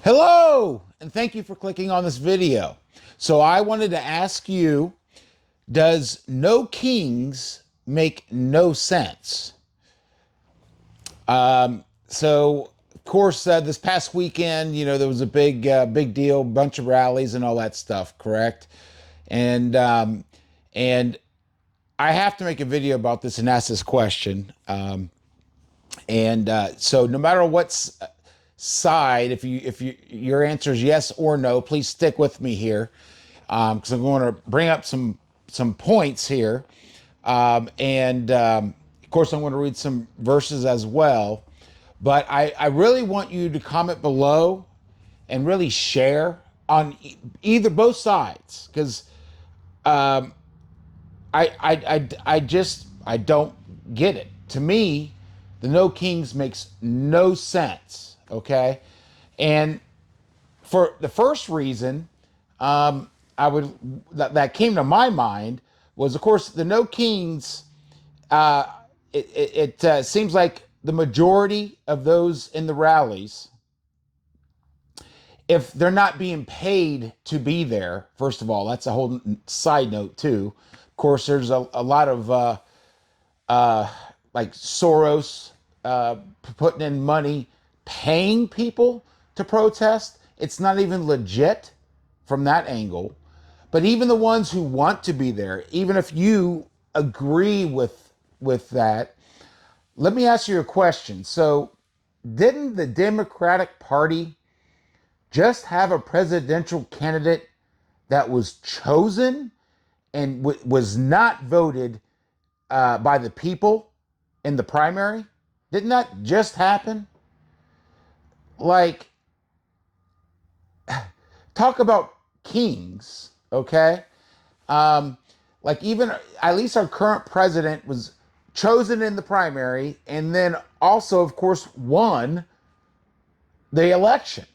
Hello, and thank you for clicking on this video. So I wanted to ask you, does no kings make no sense? So of course, this past weekend, there was a big deal, bunch of rallies and all that stuff, correct? And and I have to make a video about this and ask this question. So no matter what side, if your answer is yes or no, please stick with me here, because I'm going to bring up some points here, of course I'm going to read some verses as well. But I really want you to comment below and really share on either both sides, because I don't get it. To me, the no kings makes no sense. Okay, and for the first reason, I would that came to my mind was, of course, the no kings. Uh, it seems like the majority of those in the rallies, if they're not being paid to be there, first of all, that's a whole side note too. Of course, there's a lot of like Soros putting in money, paying people to protest. It's not even legit from that angle. But even the ones who want to be there, even if you agree with that, let me ask you a question. So, didn't the Democratic Party just have a presidential candidate that was chosen and was not voted by the people in the primary? Didn't that just happen? Like, talk about kings, okay? Um, like, even at least our current president was chosen in the primary and then also, of course, won the election,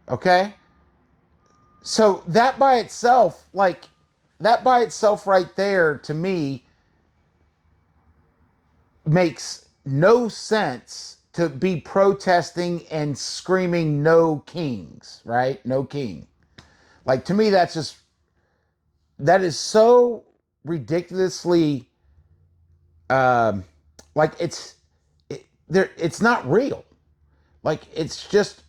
okay? So that by itself right there, to me, makes no sense to be protesting and screaming no kings, right? No king. Like, to me, that is so ridiculously, um like, it's not real. Like, it's just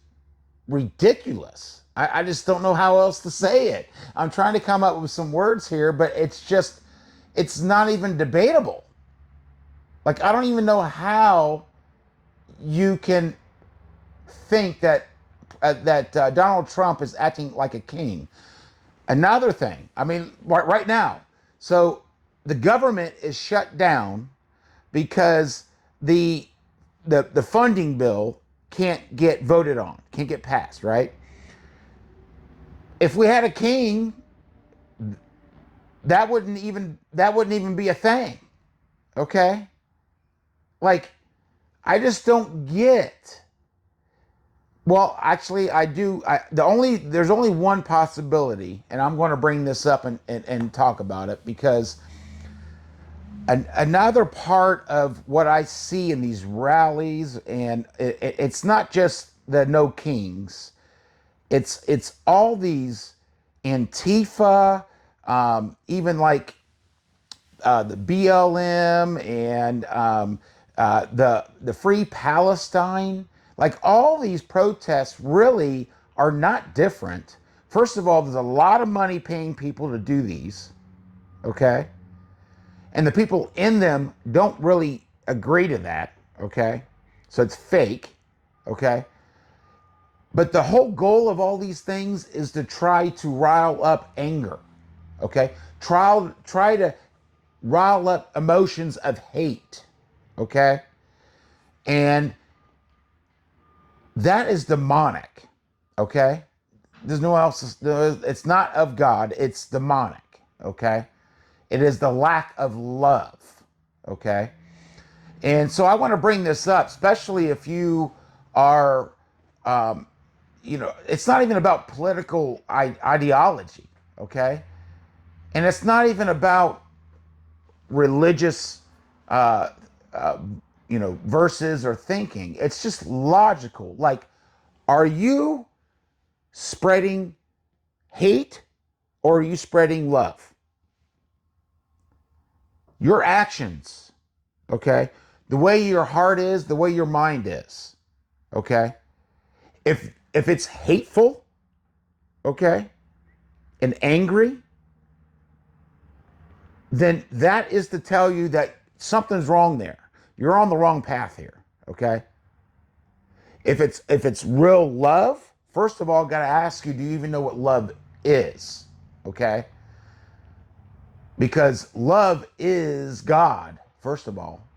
ridiculous. I just don't know how else to say it. I'm trying to come up with some words here, but it's not even debatable. Like, I don't even know how you can think that Donald Trump is acting like a king. Another thing, I mean, right now, so the government is shut down because the the funding bill can't get voted on, can't get passed, right? If we had a king, that wouldn't even be a thing. Okay? Like, I just don't get. Well, actually, I do. There's only one possibility, and I'm going to bring this up and talk about it, because another part of what I see in these rallies, and it's not just the no kings, it's all these Antifa, even like the BLM, and the Free Palestine. Like, all these protests really are not different. First of all, there's a lot of money paying people to do these, okay? And the people in them don't really agree to that, okay? So it's fake, okay? But the whole goal of all these things is to try to rile up anger, okay? Try to rile up emotions of hate, okay? And that is demonic, okay? There's no else. It's not of God. It's demonic, okay? It is the lack of love, okay? And so I want to bring this up, especially if you are, it's not even about political ideology, okay? And it's not even about religious, uh, uh, verses or thinking. It's just logical. Like, are you spreading hate or are you spreading love? Your actions, okay? The way your heart is, the way your mind is, okay? If it's hateful, okay, and angry, then that is to tell you that something's wrong there. You're on the wrong path here, okay? If it's real love, first of all, got to ask you, do you even know what love is? Okay? Because love is God, first of all.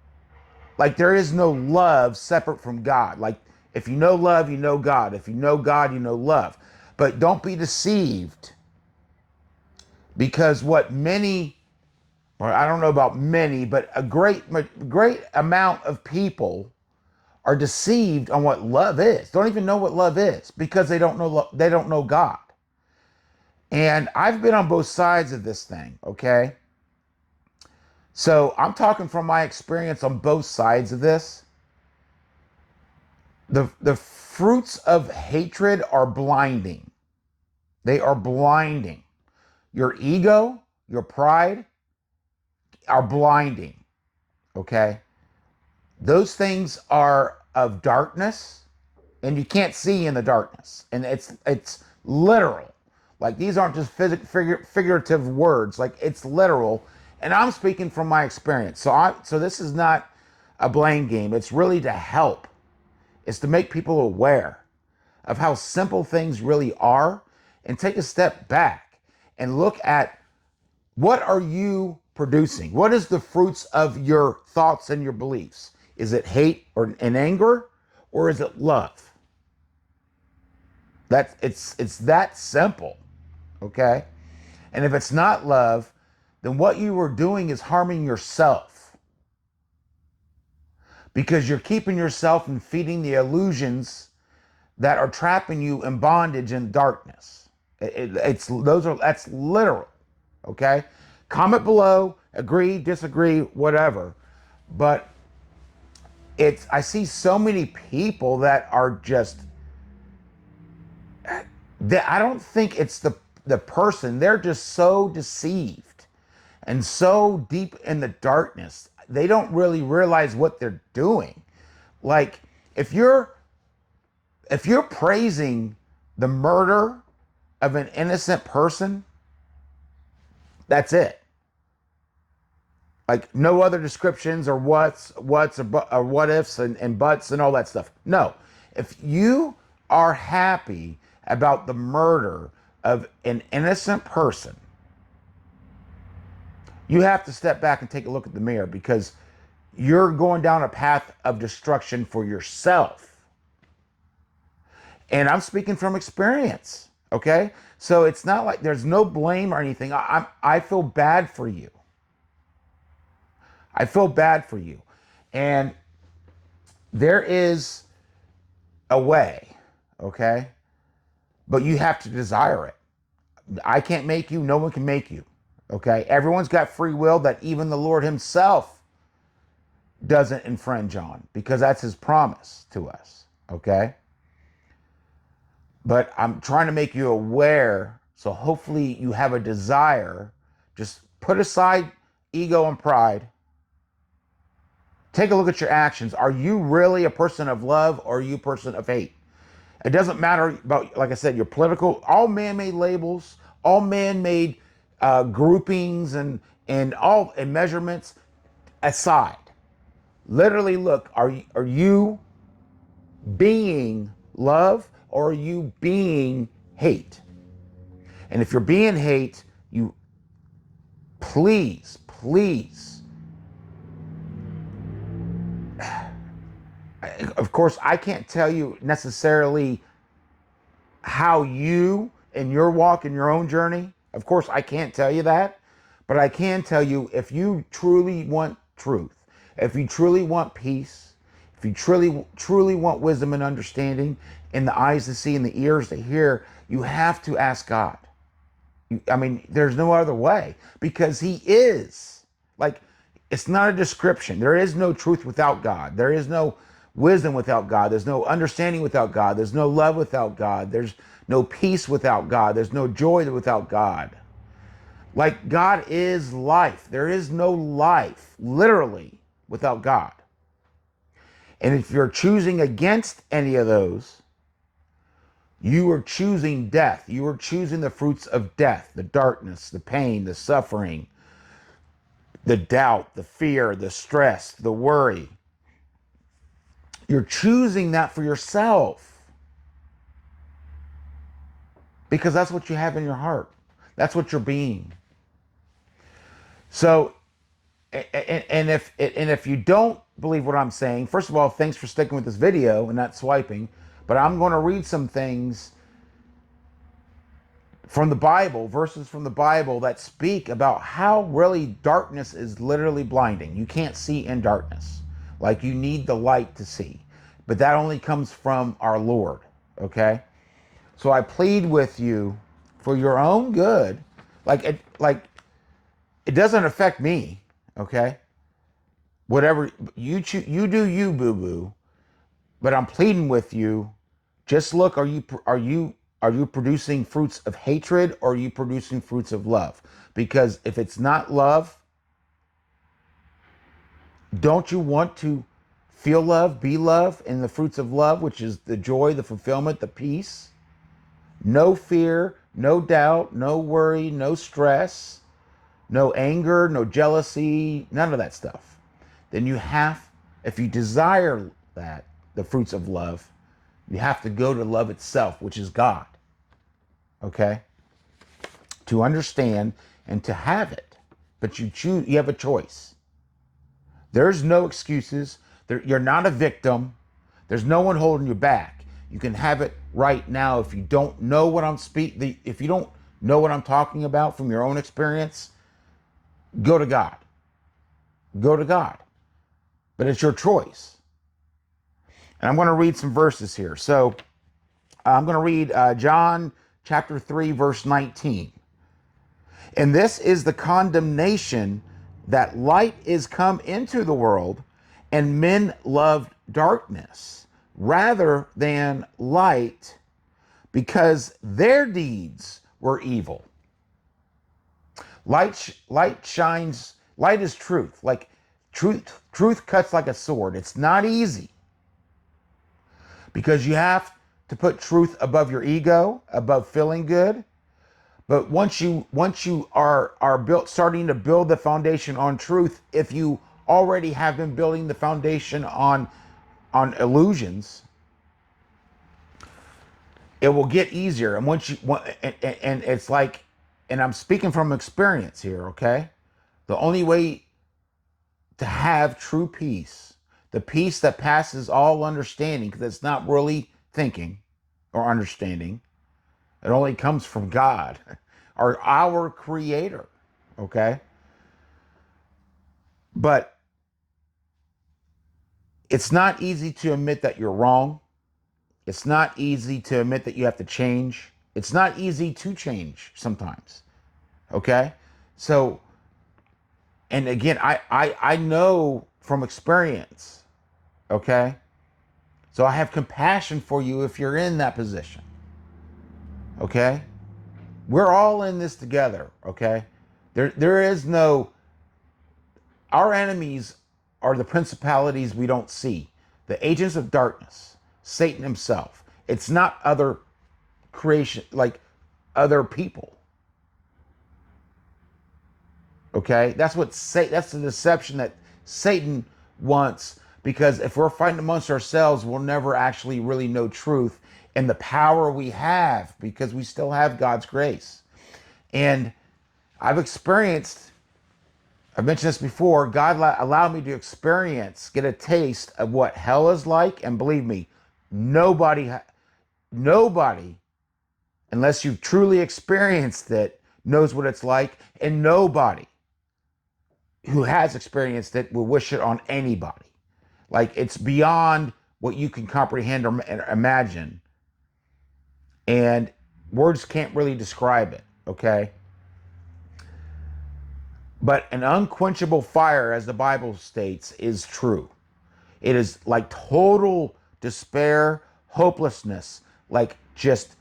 Like there is no love separate from God. Like if you know love, you know God. If you know God, you know love. But don't be deceived because what many, or I don't know about many, but a great amount of people are deceived on what love is. Don't even know what love is because they don't know God. And I've been on both sides of this thing, okay? So I'm talking from my experience on both sides of this. The fruits of hatred are blinding. They are blinding. Your ego, your pride are blinding, okay? Those things are of darkness and you can't see in the darkness. And it's literal. Like these aren't just figurative words. Like it's literal. And I'm speaking from my experience. So this is not a blame game. It's really to help. It's to make people aware of how simple things really are and take a step back and look at what are you producing? What is the fruits of your thoughts and your beliefs? Is it hate or and anger or is it love? It's that simple, okay? And if it's not love, then what you are doing is harming yourself because you're keeping yourself and feeding the illusions that are trapping you in bondage and darkness. That's literal, okay? Comment below, agree, disagree, whatever. But I see so many people that are just I don't think it's the person. They're just so deceived and so deep in the darkness. They don't really realize what they're doing. Like if you're praising the murder of an innocent person, that's it. Like no other descriptions or what's or what ifs and buts and all that stuff. No. If you are happy about the murder of an innocent person, you have to step back and take a look at the mirror because you're going down a path of destruction for yourself. And I'm speaking from experience, okay? So it's not like there's no blame or anything. I feel bad for you. I feel bad for you. And there is a way, okay? But you have to desire it. I can't make you, no one can make you, okay? Everyone's got free will that even the Lord himself doesn't infringe on because that's his promise to us, okay? But I'm trying to make you aware so hopefully you have a desire. Just put aside ego and pride. Take a look at your actions. Are you really a person of love or are you a person of hate? It doesn't matter about, like I said, your political, all man-made labels, all man-made groupings and measurements aside. Literally look, are you being love or are you being hate? And if you're being hate, you please, please, of course, I can't tell you necessarily how you in your walk in your own journey. Of course, I can't tell you that, but I can tell you if you truly want truth, if you truly want peace, if you truly want wisdom and understanding in the eyes to see and the ears to hear, you have to ask God. I mean, there's no other way because he is like, it's not a description. There is no truth without God. There is no wisdom without God. There's no understanding without God. There's no love without God. There's no peace without God. There's no joy without God. Like, God is life. There is no life, literally, without God. And if you're choosing against any of those, you are choosing death. You are choosing the fruits of death, the darkness, the pain, the suffering, the doubt, the fear, the stress, the worry. You're choosing that for yourself because that's what you have in your heart. That's what you're being. So, and if you don't believe what I'm saying, first of all, thanks for sticking with this video and not swiping. But I'm going to read some things from the Bible, verses from the Bible that speak about how really darkness is literally blinding. You can't see in darkness. Like, you need the light to see. But that only comes from our Lord, okay? So I plead with you for your own good. It doesn't affect me, okay? Whatever you choose, you do you, boo-boo. But I'm pleading with you. Just look, are you producing fruits of hatred, or are you producing fruits of love? Because if it's not love, don't you want to feel love, be love, and the fruits of love, which is the joy, the fulfillment, the peace? No fear, no doubt, no worry, no stress, no anger, no jealousy, none of that stuff. Then you have, if you desire that, the fruits of love, you have to go to love itself, which is God. Okay? To understand and to have it. But you choose, you have a choice. There's no excuses. You're not a victim. There's no one holding you back. You can have it right now. If you don't know what if you don't know what I'm talking about from your own experience, go to God. Go to God. But it's your choice. And I'm going to read some verses here. So I'm going to read John chapter 3, verse 19. And this is the condemnation, that light is come into the world, and men loved darkness rather than light, because their deeds were evil. Light shines. Light is truth. Like, truth cuts like a sword. It's not easy, because you have to put truth above your ego, above feeling good. But once you are starting to build the foundation on truth, if you already have been building the foundation on illusions, it will get easier. And and it's like, and I'm speaking from experience here, okay? The only way to have true peace, the peace that passes all understanding, because it's not really thinking or understanding, it only comes from God, our creator, okay? But it's not easy to admit that you're wrong. It's not easy to admit that you have to change. It's not easy to change sometimes, okay? So, and again, I know from experience, okay? So I have compassion for you if you're in that position, okay? We're all in this together, okay? There is no, our enemies are the principalities we don't see, the agents of darkness, Satan himself. It's not other creation, like other people. Okay? That's the deception that Satan wants, because if we're fighting amongst ourselves, we'll never actually really know truth and the power we have, because we still have God's grace. And I've mentioned this before, God allowed me to get a taste of what hell is like. And believe me, nobody, unless you've truly experienced it, knows what it's like. And nobody who has experienced it will wish it on anybody. Like, it's beyond what you can comprehend or imagine. And words can't really describe it, okay? But an unquenchable fire, as the Bible states, is true. It is like total despair, hopelessness, like just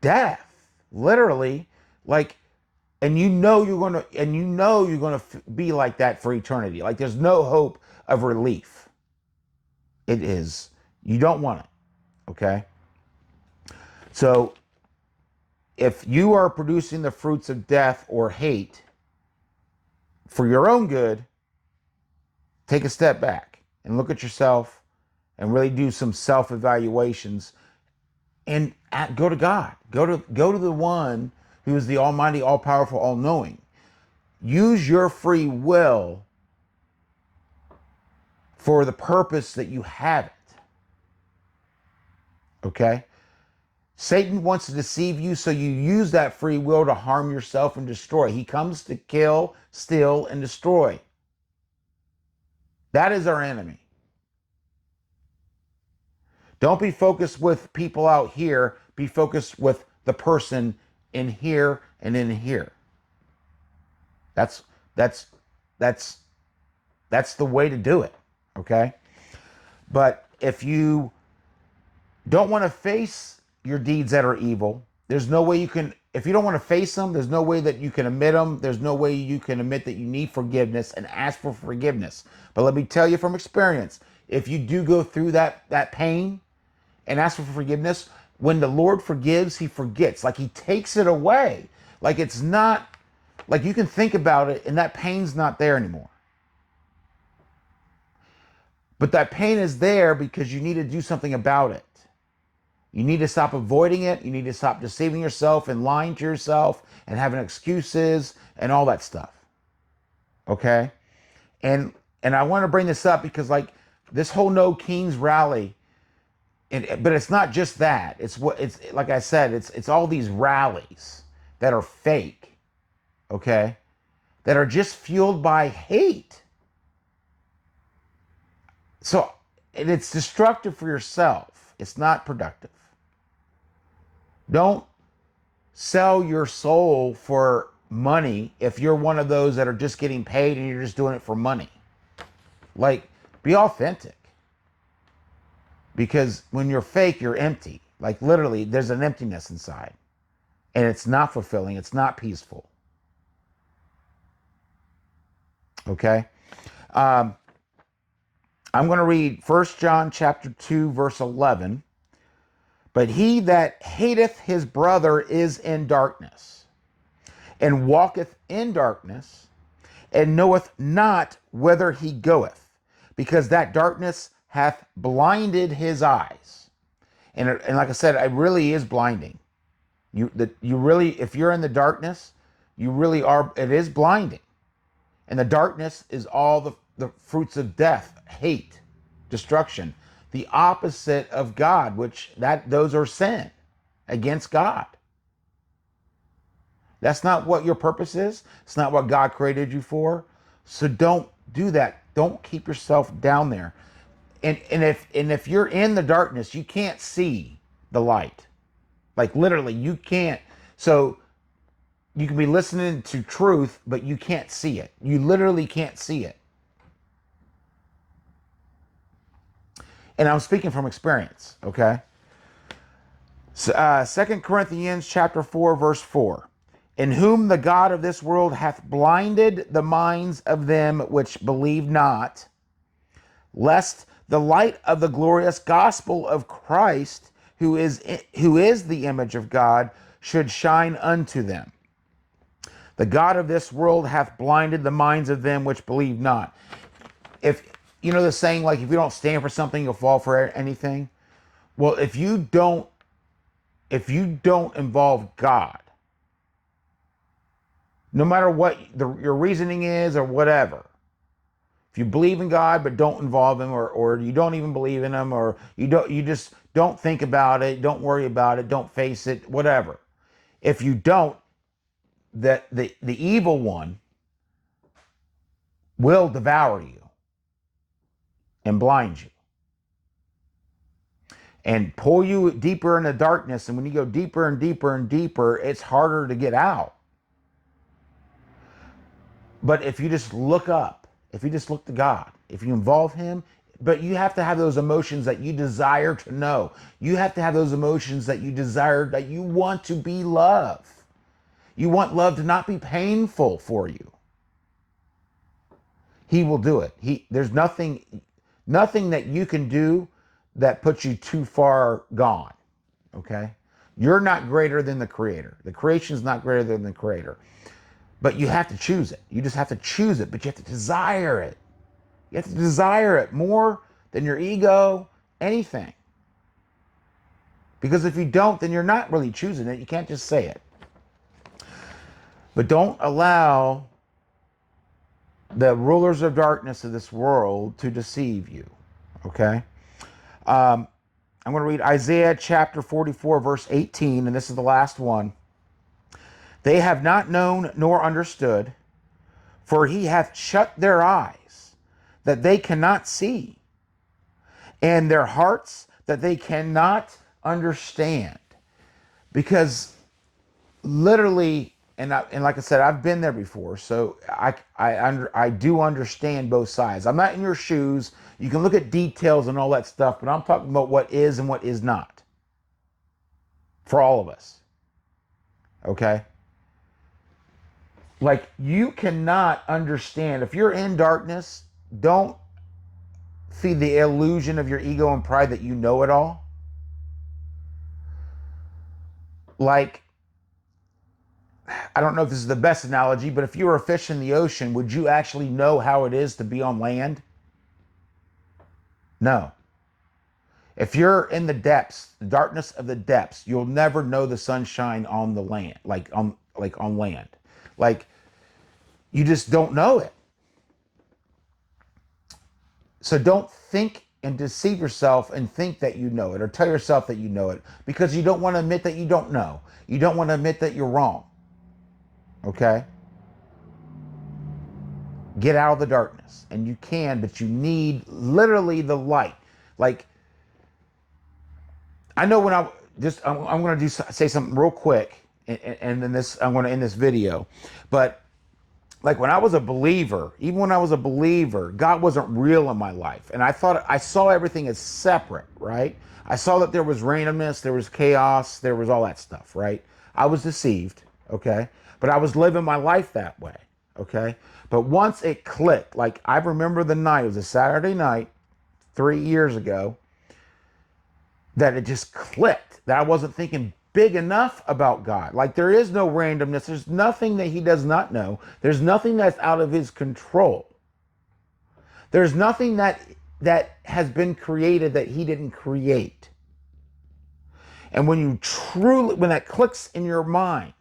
death, literally. Like, and you're gonna be like that for eternity. Like, there's no hope of relief. It is. You don't want it. Okay. So if you are producing the fruits of death or hate for your own good, take a step back and look at yourself and really do some self-evaluations and go to God. Go to the one who is the almighty, all-powerful, all-knowing. Use your free will for the purpose that you have it. Okay? Satan wants to deceive you, so you use that free will to harm yourself and destroy. He comes to kill, steal, and destroy. That is our enemy. Don't be focused with people out here. Be focused with the person in here and in here. That's that's that's that's the way to do it. Okay? But if you don't want to face your deeds that are evil, there's no way you can. If you don't want to face them, there's no way that you can admit them. There's no way you can admit that you need forgiveness and ask for forgiveness. But let me tell you from experience, if you do go through that pain and ask for forgiveness, when the Lord forgives, he forgets. Like, he takes it away. Like, it's not, like, you can think about it and that pain's not there anymore. But that pain is there because you need to do something about it. You need to stop avoiding it. You need to stop deceiving yourself and lying to yourself and having excuses and all that stuff. Okay? And I want to bring this up because, like, this whole No Kings rally, but it's not just that. It's like I said, it's all these rallies that are fake, okay? That are just fueled by hate. So, and it's destructive for yourself. It's not productive. Don't sell your soul for money if you're one of those that are just getting paid and you're just doing it for money. Like, be authentic. Because when you're fake, you're empty. Like, literally, there's an emptiness inside. And it's not fulfilling. It's not peaceful. Okay? I'm going to read 1 John chapter 2, verse 11. But he that hateth his brother is in darkness, and walketh in darkness, and knoweth not whither he goeth, because that darkness hath blinded his eyes. And like I said, it really is blinding. You really, if you're in the darkness, you really are. It is blinding, and the darkness is all the fruits of death, hate, destruction. The opposite of God, which those are sin against God. That's not what your purpose is. It's not what God created you for. So don't do that. Don't keep yourself down there. And if you're in the darkness, you can't see the light. Like, literally, you can't. So you can be listening to truth, but you can't see it. You literally can't see it. And I'm speaking from experience, okay? So, 2 Corinthians chapter 4, verse 4. In whom the God of this world hath blinded the minds of them which believe not, lest the light of the glorious gospel of Christ, who is the image of God, should shine unto them. The God of this world hath blinded the minds of them which believe not. If you know the saying, like, if you don't stand for something, you'll fall for anything. Well, if you don't involve God, no matter what your reasoning is or whatever, if you believe in God but don't involve him, or you don't even believe in him, or you just don't think about it, don't worry about it, don't face it, whatever. If you don't, that the evil one will devour you and blind you and pull you deeper into darkness. And when you go deeper and deeper and deeper, it's harder to get out. But if you just look up, if you just look to God, if you involve him, but you have to have those emotions that you desire to know. You have to have those emotions that you desire, that you want to be love. You want love to not be painful for you. He will do it. There's nothing that you can do that puts you too far gone. Okay? You're not greater than the creator. The creation is not greater than the creator. But you have to choose it. You just have to choose it, but you have to desire it. You have to desire it more than your ego, anything. Because if you don't, then you're not really choosing it. You can't just say it. But don't allow the rulers of darkness of this world to deceive you. Okay? I'm going to read Isaiah chapter 44, verse 18, and this is the last one. They have not known nor understood, for he hath shut their eyes, that they cannot see, and their hearts, that they cannot understand. Because literally, and like I said, I've been there before, so I do understand both sides. I'm not in your shoes. You can look at details and all that stuff, but I'm talking about what is and what is not for all of us. Okay? Like, you cannot understand. If you're in darkness, don't feed the illusion of your ego and pride that you know it all. Like, I don't know if this is the best analogy, but if you were a fish in the ocean, would you actually know how it is to be on land? No. If you're in the depths, the darkness of the depths, you'll never know the sunshine on the land, like on land. Like, you just don't know it. So don't think and deceive yourself and think that you know it, or tell yourself that you know it, because you don't want to admit that you don't know. You don't want to admit that you're wrong. Okay? Get out of the darkness. And you can, but you need literally the light. Like, I know when I'm going to say something real quick, and then I'm going to end this video. But like, when I was a believer, even when I was a believer, God wasn't real in my life. And I saw everything as separate, right? I saw that there was randomness, there was chaos, there was all that stuff, right? I was deceived, okay? But I was living my life that way, okay? But once it clicked, like, I remember the night, it was a Saturday night 3 years ago, that it just clicked, that I wasn't thinking big enough about God. Like, there is no randomness. There's nothing that he does not know. There's nothing that's out of his control. There's nothing that has been created that he didn't create. And when that clicks in your mind,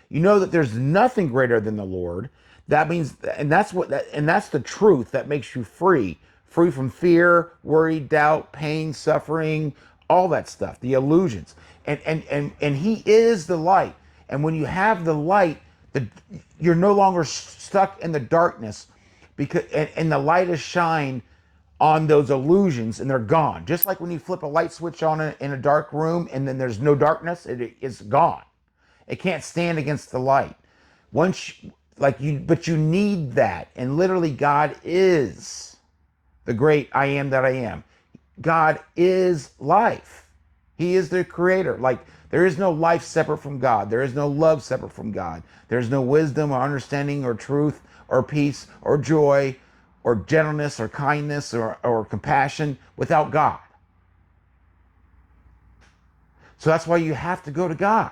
you know that there's nothing greater than the Lord. That means, and that's the truth that makes you free from fear, worry, doubt, pain, suffering, all that stuff, the illusions. And he is the light. And when you have the light, you're no longer stuck in the darkness, because and the light is shined on those illusions, and they're gone. Just like when you flip a light switch on in a dark room, and then there's no darkness, it's gone. It can't stand against the light. But you need that. And literally, God is the great I am that I am. God is life. He is the creator. Like, there is no life separate from God. There is no love separate from God. There's no wisdom or understanding or truth or peace or joy or gentleness or kindness or compassion without God. So that's why you have to go to God.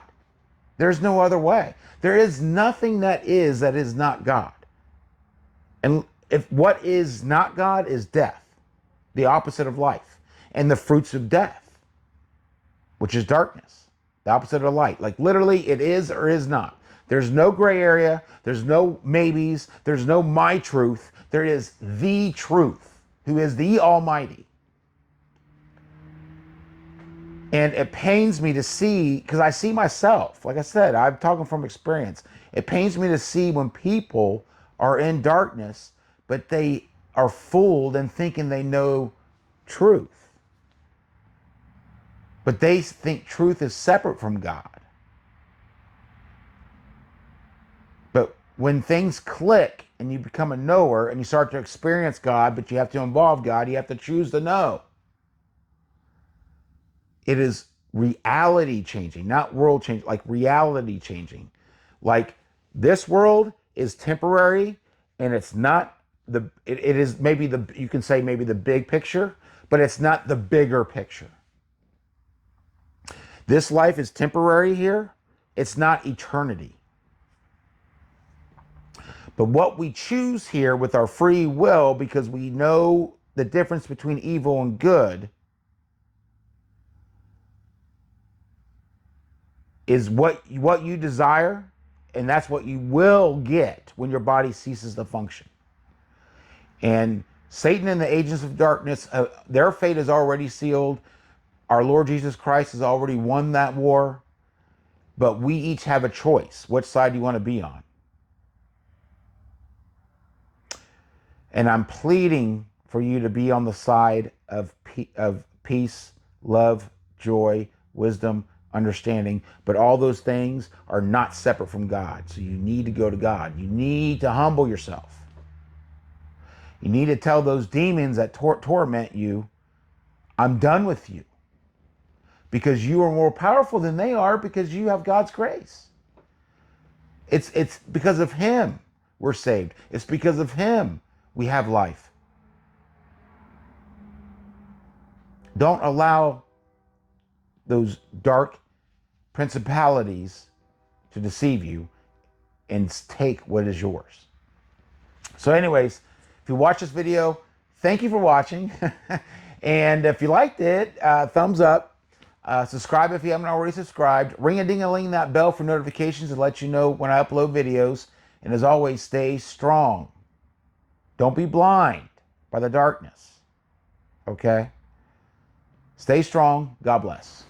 There's no other way. There is nothing that is not God. And if what is not God is death, the opposite of life, and the fruits of death, which is darkness, the opposite of light. Like, literally, it is or is not. There's no gray area. There's no maybes. There's no my truth. There is the truth, who is the Almighty. And it pains me to see, because I see myself, like I said, I'm talking from experience. It pains me to see when people are in darkness, but they are fooled and thinking they know truth. But they think truth is separate from God. But when things click and you become a knower and you start to experience God, but you have to involve God. You have to choose to know. It is reality changing, not world changing, like reality changing. Like this world is temporary and it's not it is maybe you can say maybe the big picture, but it's not the bigger picture. This life is temporary here. It's not eternity. But what we choose here with our free will, because we know the difference between evil and good, is what you desire, and that's what you will get when your body ceases to function. And Satan and the agents of darkness, their fate is already sealed. Our Lord Jesus Christ has already won that war, but we each have a choice. Which side do you want to be on? And I'm pleading for you to be on the side of peace, love, joy, wisdom, understanding. But all those things are not separate from God. So you need to go to God. You need to humble yourself. You need to tell those demons that torment you, I'm done with you. Because you are more powerful than they are, because you have God's grace. It's because of Him we're saved. It's because of Him we have life. Don't allow those dark principalities to deceive you and take what is yours. So anyways, if you watch this video, thank you for watching. And if you liked it, thumbs up. Subscribe if you haven't already subscribed. Ring-a-ding-a-ling that bell for notifications to let you know when I upload videos. And as always, stay strong. Don't be blind by the darkness. Okay? Stay strong. God bless.